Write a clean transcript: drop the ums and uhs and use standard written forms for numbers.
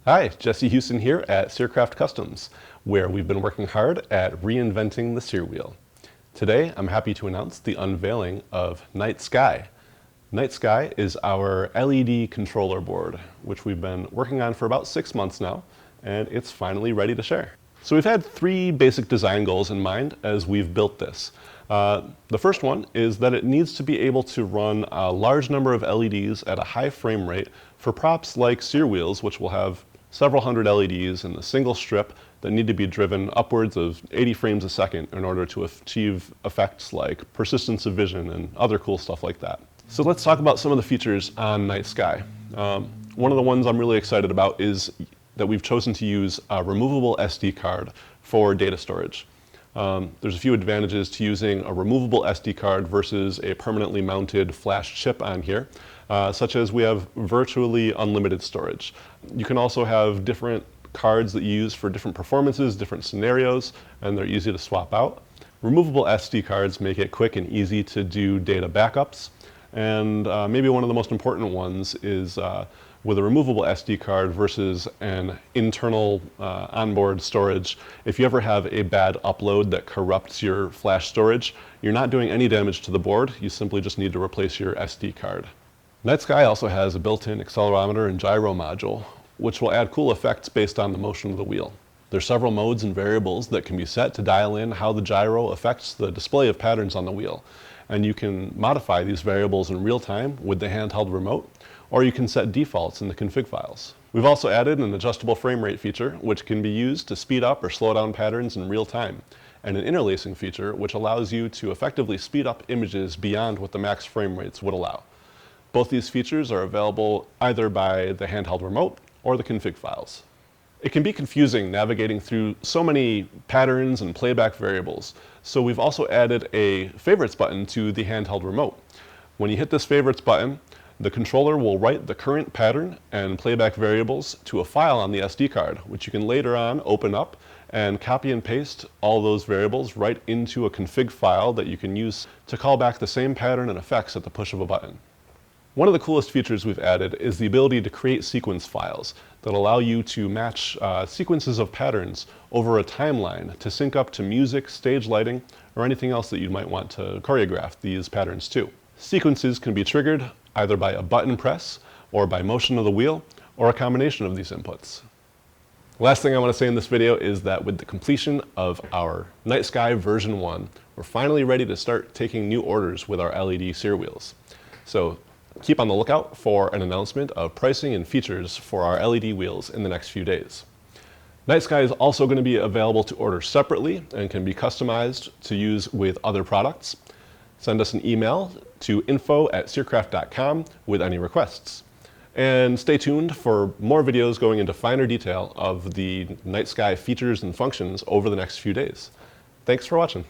Hi, Jesse Houston here at CyrCraft Customs, where we've been working hard at reinventing the Cyr wheel. Today, I'm happy to announce the unveiling of NightSky. NightSky is our LED controller board, which we've been working on for about 6 months now, and it's finally ready to share. So we've had 3 basic design goals in mind as we've built this. The first one is that it needs to be able to run a large number of LEDs at a high frame rate for props like Cyr wheels, which will have several hundred LEDs in a single strip that need to be driven upwards of 80 frames a second in order to achieve effects like persistence of vision and other cool stuff like that. So let's talk about some of the features on NightSky. One of the ones I'm really excited about is that we've chosen to use a removable SD card for data storage. There's a few advantages to using a removable SD card versus a permanently mounted flash chip on here, such as we have virtually unlimited storage. You can also have different cards that you use for different performances, different scenarios, and they're easy to swap out. Removable SD cards make it quick and easy to do data backups, and maybe one of the most important ones is with a removable SD card versus an internal onboard storage. If you ever have a bad upload that corrupts your flash storage, you're not doing any damage to the board. You simply just need to replace your SD card. NightSky also has a built-in accelerometer and gyro module, which will add cool effects based on the motion of the wheel. There's several modes and variables that can be set to dial in how the gyro affects the display of patterns on the wheel. And you can modify these variables in real time with the handheld remote, or you can set defaults in the config files. We've also added an adjustable frame rate feature, which can be used to speed up or slow down patterns in real time, and an interlacing feature, which allows you to effectively speed up images beyond what the max frame rates would allow. Both these features are available either by the handheld remote or the config files. It can be confusing navigating through so many patterns and playback variables, so we've also added a favorites button to the handheld remote. When you hit this favorites button, the controller will write the current pattern and playback variables to a file on the SD card, which you can later on open up and copy and paste all those variables right into a config file that you can use to call back the same pattern and effects at the push of a button. One of the coolest features we've added is the ability to create sequence files that allow you to match sequences of patterns over a timeline to sync up to music, stage lighting, or anything else that you might want to choreograph these patterns to. Sequences can be triggered either by a button press or by motion of the wheel, or a combination of these inputs. Last thing I want to say in this video is that with the completion of our NightSky version 1, we're finally ready to start taking new orders with our LED Cyr wheels. So keep on the lookout for an announcement of pricing and features for our LED wheels in the next few days. NightSky is also going to be available to order separately and can be customized to use with other products. Send us an email to info@cyrcraft.com with any requests. And stay tuned for more videos going into finer detail of the NightSky features and functions over the next few days. Thanks for watching.